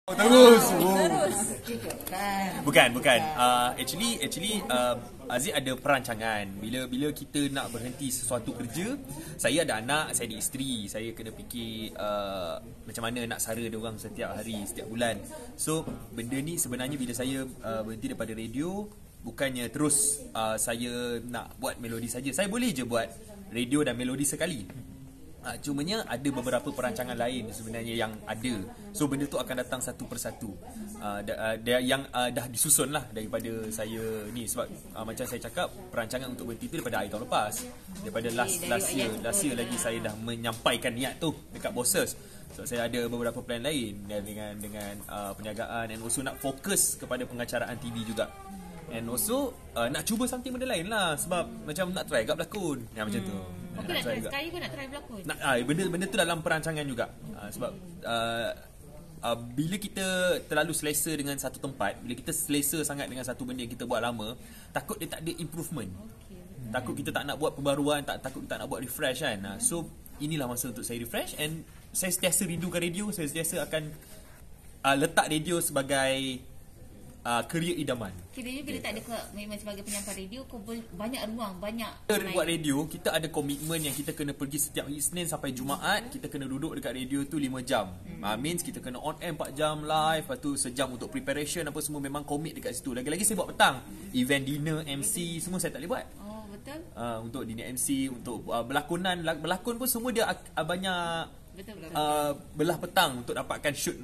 Terus. Terus. Bukan. Actually Aziz ada perancangan. Bila kita nak berhenti sesuatu kerja, saya ada anak, saya ada isteri, saya kena fikir macam mana nak sara dia orang setiap hari, setiap bulan. So benda ni sebenarnya bila saya berhenti daripada radio, bukannya terus saya nak buat melodi saja. Saya boleh je buat radio dan melodi sekali. Cumanya ada beberapa perancangan lain sebenarnya yang ada. So benda tu akan datang satu persatu. Yang dah disusun lah daripada saya ni. Sebab macam saya cakap, perancangan untuk berhenti tu daripada hari tahun lepas. Daripada last year lagi saya dah menyampaikan niat tu dekat bosses. So saya ada beberapa plan lain dengan perniagaan, and also nak fokus kepada pengacaraan TV juga. And also nak cuba something benda lain lah. Sebab macam nak try kat berlakon. Macam tu. Okey, nak try sekali pun nak try berlakon. Benda tu dalam perancangan juga. Sebab bila kita terlalu selesa dengan satu tempat, bila kita selesa sangat dengan satu benda yang kita buat lama, takut dia tak ada improvement. Takut kita tak nak buat pembaruan, takut kita tak nak buat refresh kan. So inilah masa untuk saya refresh, and saya sentiasa rindukan radio. Saya sentiasa akan letak radio sebagai kerjaya idaman. Kiranya bila tak ada komitmen sebagai penyampai radio, kau banyak ruang, banyak kita buat radio, kita ada komitmen yang kita kena pergi setiap Isnin sampai Jumaat. Kita kena duduk dekat radio tu 5 jam. Means kita kena on air 4 jam live, lepas tu sejam untuk preparation apa semua, memang komit dekat situ. Lagi-lagi saya buat petang, event dinner, MC, semua saya tak boleh buat. Oh, betul. Untuk dinner MC, untuk berlakon pun semua dia banyak belah petang untuk dapatkan shoot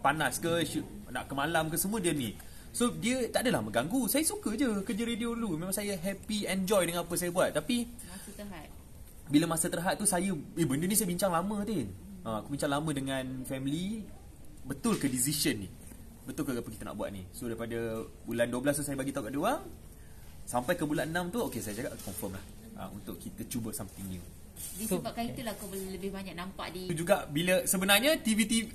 panas ke, shoot nak ke malam ke, semua dia ni. So dia tak adalah mengganggu. Saya suka je kerja radio dulu. Memang saya happy, enjoy dengan apa saya buat. Tapi masa terhad, bila masa terhad tu saya benda ni saya bincang lama Tin. Aku bincang lama dengan family, betul ke decision ni, betul ke apa kita nak buat ni. So daripada bulan 12 tu saya bagi tahu kat dia orang, sampai ke bulan 6 tu okey, saya cakap confirm lah untuk kita cuba something new. Disebabkan itulah kau boleh lebih banyak nampak di juga bila sebenarnya TV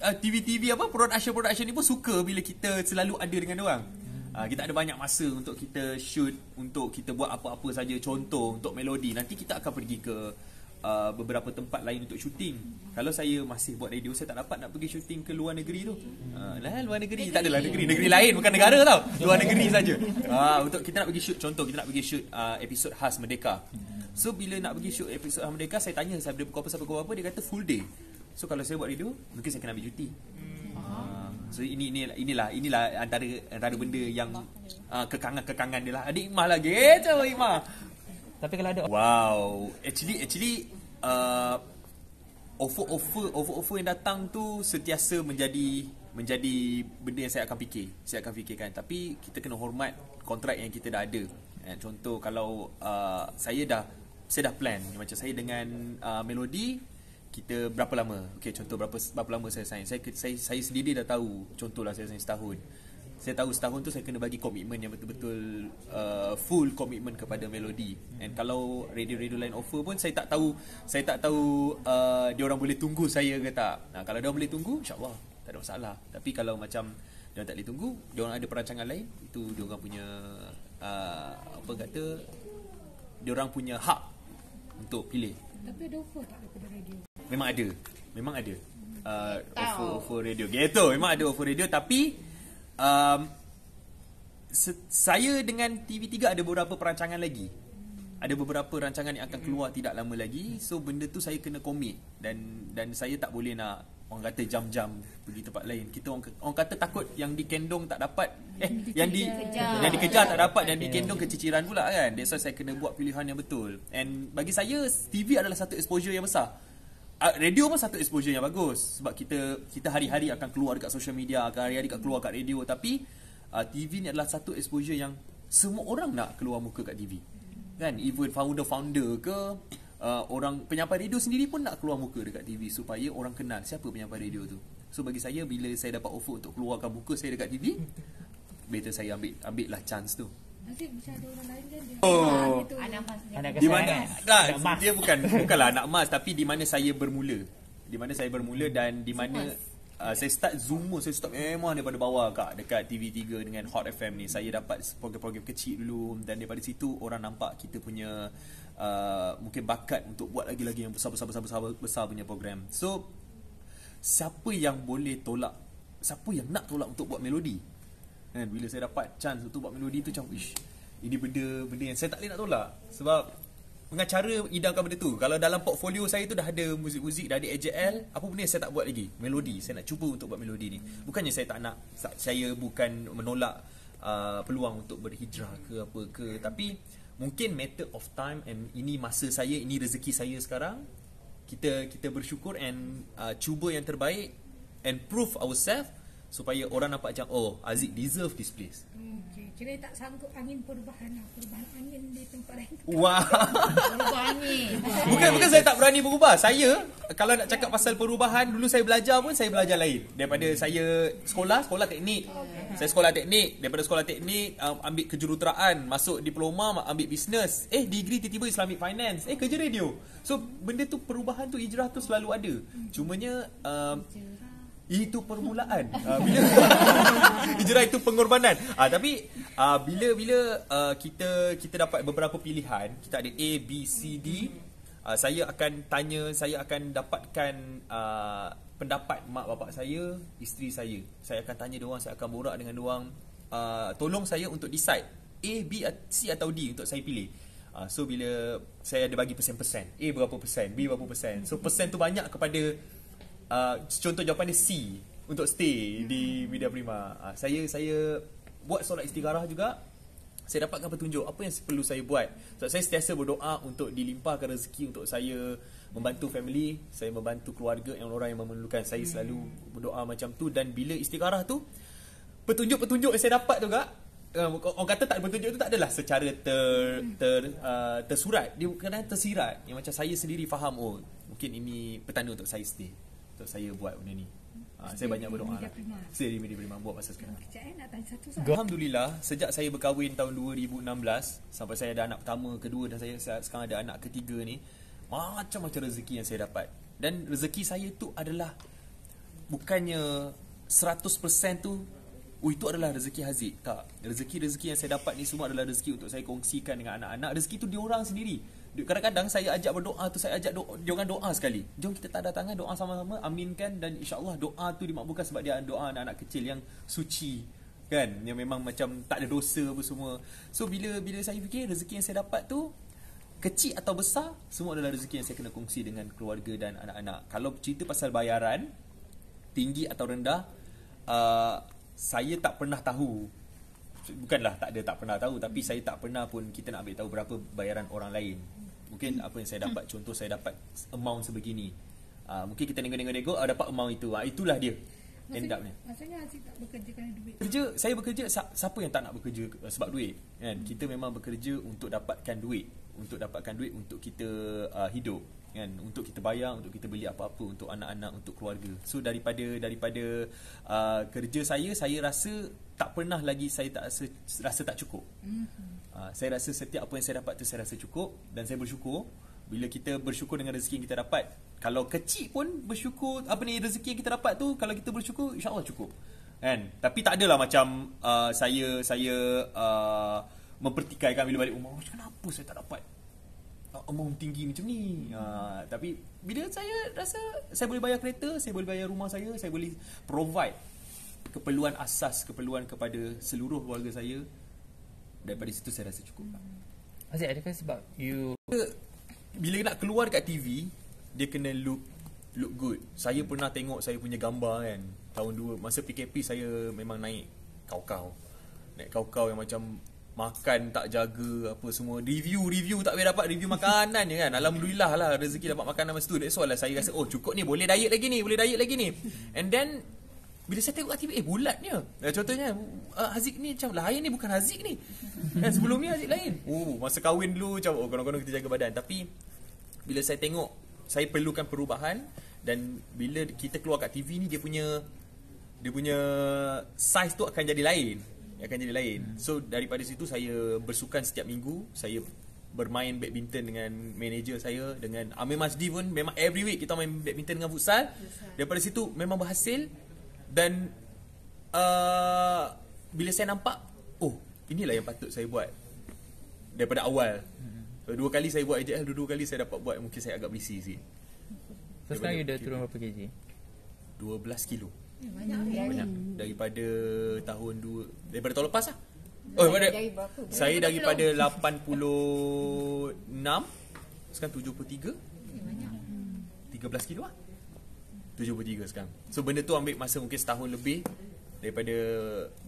apa production ni pun suka bila kita selalu ada dengan dia orang. Kita ada banyak masa untuk kita shoot, untuk kita buat apa-apa saja. Contoh untuk melodi, nanti kita akan pergi ke beberapa tempat lain untuk syuting. Kalau saya masih buat radio, saya tak dapat nak pergi syuting ke luar negeri tu. Luar negeri tak adalah negeri lain, bukan negara tau. Luar negeri saja. Untuk kita nak pergi shoot, contoh kita nak pergi shoot episod khas Merdeka. So bila nak pergi shoot episod khas Merdeka, saya tanya saya pukul apa sampai pukul apa, dia kata full day. So kalau saya buat radio, mungkin saya kena ambil cuti. So inilah antara benda yang kekangan dia lah. Adik Imah lagi Imah. Tapi kalau ada actually offer yang datang tu sentiasa menjadi benda yang saya akan fikirkan. Tapi kita kena hormat kontrak yang kita dah ada. Contoh kalau saya dah plan macam saya dengan melodi, kita berapa lama, okey, contoh berapa lama saya sign. Saya sendiri dah tahu, contohlah saya sign setahun. Saya tahu setahun tu saya kena bagi komitmen yang betul-betul full komitmen kepada melodi. And kalau radio-radio lain offer pun saya tak tahu dia orang boleh tunggu saya ke tak. Kalau dia orang boleh tunggu, insya-Allah tak ada masalah. Tapi kalau macam dia orang tak boleh tunggu, dia orang ada perancangan lain, itu dia orang punya dia orang punya hak untuk pilih. Tapi ada offer tak daripada radio? Memang ada offer radio gitu. Memang ada offer radio, tapi saya dengan TV3 ada beberapa perancangan lagi. Ada beberapa rancangan yang akan keluar tidak lama lagi. So benda tu saya kena commit, dan saya tak boleh nak orang kata jam-jam pergi tempat lain. Kita orang kata takut yang dikendong tak dapat, yang dikejar tak dapat, dan dikendong keciciran pula kan. That's why saya kena buat pilihan yang betul. And bagi saya TV adalah satu exposure yang besar. Radio pun satu exposure yang bagus, sebab kita hari-hari akan keluar dekat social media, akan hari-hari keluar kat radio. Tapi TV ni adalah satu exposure yang semua orang nak keluar muka kat TV kan. Even founder ke orang penyampai radio sendiri pun nak keluar muka dekat TV supaya orang kenal siapa penyampai radio tu. So bagi saya, bila saya dapat offer untuk keluarkan muka saya dekat TV, better saya ambil lah chance tu. Asyik macam ada orang lain kan dia. anak Di mana kesayangan. dia bukanlah anak emas, tapi di mana saya bermula. Dan di mana saya start Zoomer, saya start memang daripada bawah dekat TV3 dengan Hot FM ni. Saya dapat program-program kecil dulu, dan daripada situ orang nampak kita punya mungkin bakat untuk buat lagi-lagi yang besar punya program. So siapa yang boleh tolak siapa yang nak tolak untuk buat melodi kan. Bila saya dapat chance untuk buat melodi tu macam ish, ini benda yang saya tak boleh nak tolak. Sebab pengacara idamkan benda tu. Kalau dalam portfolio saya tu dah ada muzik-muzik, dah ada AJL, apa benda yang saya tak buat lagi? Melodi. Saya nak cuba untuk buat melodi ni. Bukannya saya tak nak, saya bukan menolak peluang untuk berhijrah ke apa ke, tapi mungkin matter of time, and ini masa saya, ini rezeki saya sekarang. Kita bersyukur and cuba yang terbaik and prove ourselves supaya orang nampak macam, oh, Aziz deserve this place. Okay. Kira tak sanggup angin perubahan angin di tempat lain. Wah. Berubah angin. Bukan saya tak berani berubah. Saya kalau nak cakap pasal perubahan, dulu saya belajar pun saya belajar lain. Daripada saya sekolah teknik. Saya sekolah teknik, daripada sekolah teknik ambil kejuruteraan, masuk diploma ambil bisnes. Degree tiba-tiba Islamic Finance. Kerja radio. So benda tu, perubahan tu, hijrah tu selalu ada. Cumanya itu permulaan. Bila hijrah itu pengorbanan. Tapi bila kita dapat beberapa pilihan, kita ada A, B, C, D, saya akan dapatkan pendapat mak bapak saya, isteri saya. Saya akan tanya diorang, saya akan borak dengan diorang, tolong saya untuk decide A, B, C atau D untuk saya pilih. So bila saya ada bagi persen-persen, A berapa persen, B berapa persen. So persen tu banyak kepada contoh jawapan dia C untuk stay di Media Prima. Saya buat solat istigharah juga. Saya dapatkan petunjuk apa yang perlu saya buat. So, saya sentiasa berdoa untuk dilimpahkan rezeki untuk saya membantu family, saya membantu keluarga yang orang yang memerlukan. Saya selalu berdoa macam tu. Dan bila istigharah tu, petunjuk-petunjuk yang saya dapat tu kak, orang kata tak ada petunjuk tu tak adalah secara tersurat. Dia kadang tersirat yang macam saya sendiri faham, oh mungkin ini petanda untuk saya stay, untuk saya buat benda ni. Saya banyak berdoa lah. Saya di Media Prima buat masa sekarang. Nak tanya satu Alhamdulillah, sejak saya berkahwin tahun 2016 sampai saya ada anak pertama, kedua, dan saya sekarang ada anak ketiga ni, macam-macam rezeki yang saya dapat. Dan rezeki saya tu adalah bukannya 100% tu itu adalah rezeki Haziq. Tak. Rezeki-rezeki yang saya dapat ni semua adalah rezeki untuk saya kongsikan dengan anak-anak. Rezeki tu diorang sendiri. Kadang-kadang saya ajak berdoa tu, saya ajak diorang doa sekali. Jom kita tanda tangan, doa sama-sama, aminkan, dan insya-Allah doa tu dimakbulkan sebab dia doa anak-anak kecil yang suci kan, yang memang macam tak ada dosa apa semua. So bila saya fikir rezeki yang saya dapat tu kecil atau besar, semua adalah rezeki yang saya kena kongsi dengan keluarga dan anak-anak. Kalau cerita pasal bayaran tinggi atau rendah, saya tak pernah tahu. Bukanlah tak pernah tahu, tapi saya tak pernah pun kita nak ambil tahu berapa bayaran orang lain. Mungkin apa yang saya dapat, contoh saya dapat amount sebegini, mungkin kita nego dapat amount itu, itulah dia end up-nya. Maksudnya Aziz tak bekerja kerana duit. Saya bekerja, siapa yang tak nak bekerja sebab duit kan? Kita memang bekerja untuk dapatkan duit, untuk kita hidup kan, untuk kita bayar, untuk kita beli apa-apa untuk anak-anak, untuk keluarga. So daripada kerja saya rasa tak pernah lagi saya tak rasa tak cukup. Saya rasa setiap apa yang saya dapat tu saya rasa cukup, dan saya bersyukur. Bila kita bersyukur dengan rezeki yang kita dapat, kalau kecil pun bersyukur, rezeki yang kita dapat tu, kalau kita bersyukur, insya-Allah cukup kan. Tapi tak adalah macam saya mempertikaikan bila balik rumah, kenapa saya tak dapat amount tinggi macam ni. Tapi bila saya rasa saya boleh bayar kereta, saya boleh bayar rumah saya boleh provide keperluan asas, keperluan kepada seluruh keluarga saya, daripada situ saya rasa cukup. Aziz, adakah sebab you bila nak keluar kat TV, dia kena look good. Saya pernah tengok saya punya gambar kan, tahun 2 masa PKP saya memang naik kau-kau yang macam makan tak jaga apa semua, review tak boleh dapat review makanan je kan. Alhamdulillah lah rezeki dapat makanan masa tu. That's all lah saya rasa, oh cukup ni, boleh diet lagi ni. And then bila saya tengok kat TV, bulatnya. Contohnya Haziq ni macam lain ni, bukan Haziq ni. Dan sebelum ni Haziq lain. Masa kahwin dulu macam konon-konon kita jaga badan. Tapi bila saya tengok, saya perlukan perubahan. Dan bila kita keluar kat TV ni, dia punya size tu akan jadi lain. So daripada situ saya bersukan setiap minggu. Saya bermain badminton dengan manager saya, dengan Amir Masdi pun memang every week kita main badminton dengan futsal. Daripada situ memang berhasil. Dan bila saya nampak, oh inilah yang patut saya buat daripada awal. 2 kali saya buat AJL, 2 kali saya dapat buat, mungkin saya agak berisi sikit. So sekarang you dah turun berapa kg? 12 kilo. Banyak. Daripada daripada tahun lepas lah. Oh, Dari berapa? saya daripada 86 sekarang 73. 13 kilo lah. 73 sekarang. So benda tu ambil masa mungkin setahun lebih. Daripada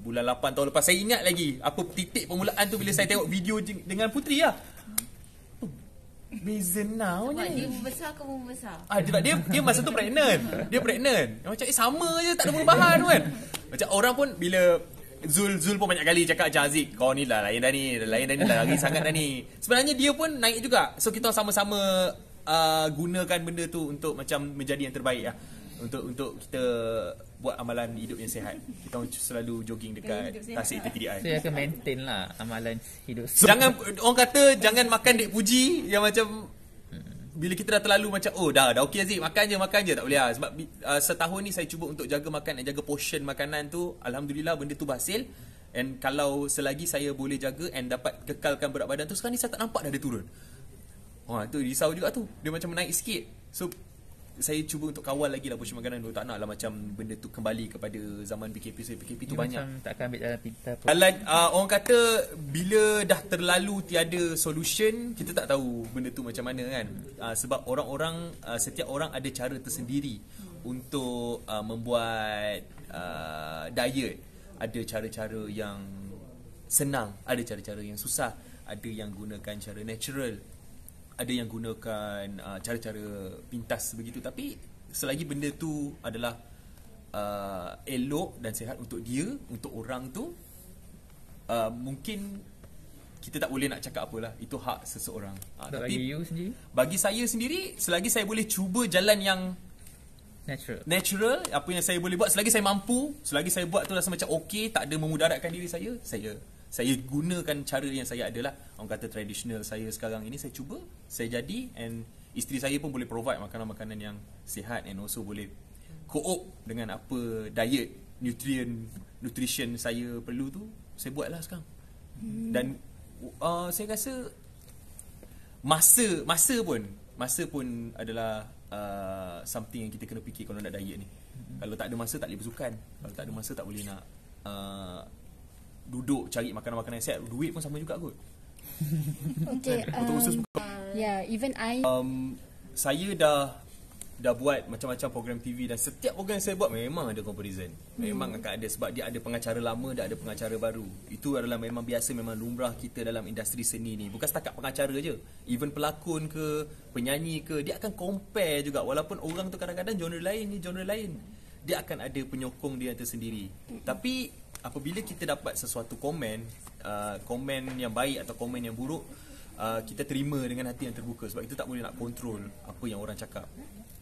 bulan 8 tahun lepas. Saya ingat lagi apa titik permulaan tu bila saya tengok video dengan Putri lah. Beza now Sebab dia ni. membesar, kamu membesar. Sebab dia masa tu pregnant. Dia pregnant. Macam sama je, tak ada perubahan kan. Macam orang pun bila Zul pun banyak kali cakap macam Aziz, kau ni lah lain dah ni dah lari sangat dah ni. Sebenarnya dia pun naik juga. So kita sama-sama gunakan benda tu untuk macam menjadi yang terbaik lah. Untuk kita buat amalan hidup yang sihat. Kita selalu jogging dekat Tasik TTDI. Saya akan maintain lah amalan hidup. Jangan, orang kata jangan makan dek puji yang macam bila kita dah terlalu macam dah okey Aziz, makan je tak boleh lah. Sebab setahun ni saya cuba untuk jaga makan dan jaga portion makanan tu. Alhamdulillah benda tu berhasil. And kalau selagi saya boleh jaga and dapat kekalkan berat badan tu, sekarang ni saya tak nampak dah dia turun. Tu risau juga tu. Dia macam naik sikit. So saya cuba untuk kawal lagi lah portion makanan tu. Tak nak lah macam benda tu kembali kepada zaman PKP. So PKP tu banyak. Macam tak akan ambil dalam pintar pun. Orang kata bila dah terlalu tiada solution, kita tak tahu benda tu macam mana kan. Sebab orang-orang, setiap orang ada cara tersendiri untuk membuat diet. Ada cara-cara yang senang, ada cara-cara yang susah, ada yang gunakan cara natural, ada yang gunakan cara-cara pintas begitu. Tapi selagi benda tu adalah elok dan sihat untuk dia, untuk orang tu, mungkin kita tak boleh nak cakap apalah. Itu hak seseorang. Tapi bagi you sendiri, bagi saya sendiri, selagi saya boleh cuba jalan yang natural, apa yang saya boleh buat, selagi saya mampu, selagi saya buat tu rasa macam okey, tak ada memudaratkan diri saya gunakan cara yang saya adalah. Orang kata traditional saya sekarang ini, saya cuba, saya jadi, and isteri saya pun boleh provide makanan-makanan yang sihat and also boleh co-op dengan apa diet, nutrition saya perlu tu, saya buatlah sekarang. Dan saya rasa masa pun adalah something yang kita kena fikir kalau nak diet ni. Kalau tak ada masa tak boleh bersukan. Kalau tak ada masa tak boleh nak duduk cari makanan-makanan yang sihat. Duit pun sama juga kot. Okay. Even I saya dah buat macam-macam program TV, dan setiap program yang saya buat memang ada comparison. Memang akan ada, sebab dia ada pengacara lama, dia ada pengacara baru. Itu adalah memang biasa, memang lumrah kita dalam industri seni ni. Bukan setakat pengacara je, even pelakon ke, penyanyi ke, dia akan compare juga. Walaupun orang tu kadang-kadang genre lain, ni genre lain, dia akan ada penyokong dia tersendiri. Tapi apabila kita dapat sesuatu komen yang baik atau komen yang buruk, kita terima dengan hati yang terbuka. Sebab kita tak boleh nak kontrol apa yang orang cakap.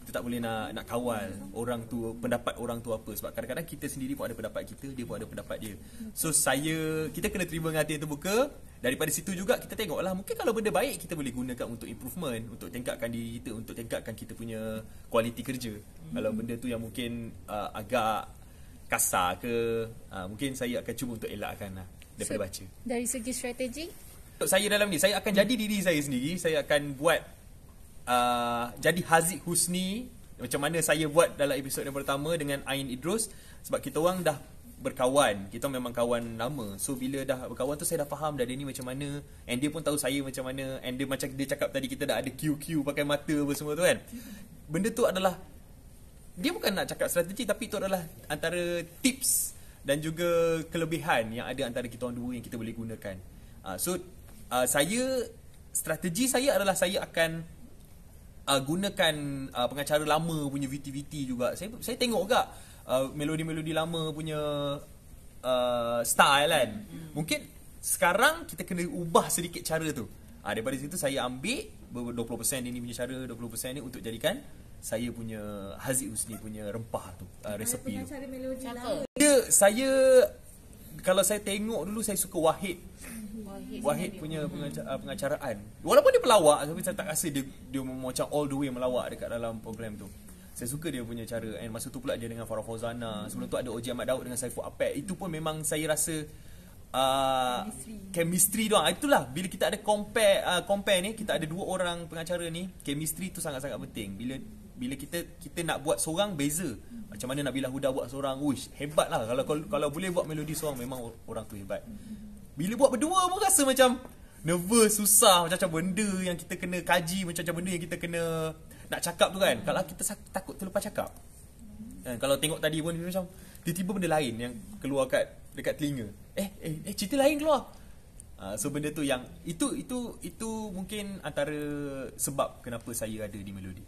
Kita tak boleh nak kawal orang tu, pendapat orang tu apa. Sebab kadang-kadang kita sendiri pun ada pendapat kita, dia pun ada pendapat dia. So kita kena terima dengan hati yang terbuka. Daripada situ juga kita tengoklah, mungkin kalau benda baik kita boleh gunakan untuk improvement, untuk tingkatkan diri kita, untuk tingkatkan kita punya kualiti kerja. Kalau benda tu yang mungkin agak kasar ke, mungkin saya akan cuba untuk elakkan lah daripada baca. Dari segi strategi, untuk saya dalam ni, saya akan jadi diri saya sendiri. Saya akan buat jadi Haziq Husni macam mana saya buat dalam episod yang pertama dengan Ain Idrus. Sebab kita orang dah berkawan, kita memang kawan lama. So bila dah berkawan tu, saya dah faham dah dia ni macam mana, and dia pun tahu saya macam mana. And dia macam dia cakap tadi, kita dah ada QQ pakai mata apa semua tu kan. Benda tu adalah, dia bukan nak cakap strategi, tapi itu adalah antara tips dan juga kelebihan yang ada antara kita orang dua yang kita boleh gunakan. Strategi saya adalah saya akan gunakan pengacara lama punya VT juga. Saya tengok juga melodi-melodi lama punya style kan. Mungkin sekarang kita kena ubah sedikit cara tu. Daripada situ saya ambil 20% ini punya cara, 20% ni untuk jadikan saya punya Haziq Husni punya rempah tu, resepi tu. Cara melodi Siapa? Saya kalau saya tengok dulu, saya suka Wahid punya pengacaraan. Walaupun dia pelawak, tapi saya tak rasa dia macam all the way melawak dekat dalam program tu. Saya suka dia punya cara. And masa tu pula dia dengan Farah Fauzana. Sebelum tu ada Oji Ahmad Daud dengan Saiful Apek. Itu pun memang saya rasa chemistry doang. Itulah, bila kita ada compare ni, kita ada dua orang pengacara ni, chemistry tu sangat-sangat penting. Bila bila kita nak buat seorang beza. Macam mana Nabila Huda buat seorang, wish, hebat lah. Kalau boleh buat melodi seorang, memang orang tu hebat. Bila buat berdua pun rasa macam nervous, susah, macam benda yang kita kena kaji, macam benda yang kita kena nak cakap tu kan. Kalau kita takut terlepas cakap. Kalau tengok tadi pun macam tiba-tiba benda lain yang keluar dekat telinga. Cerita lain keluar. So benda tu yang itu mungkin antara sebab kenapa saya ada di Melodi.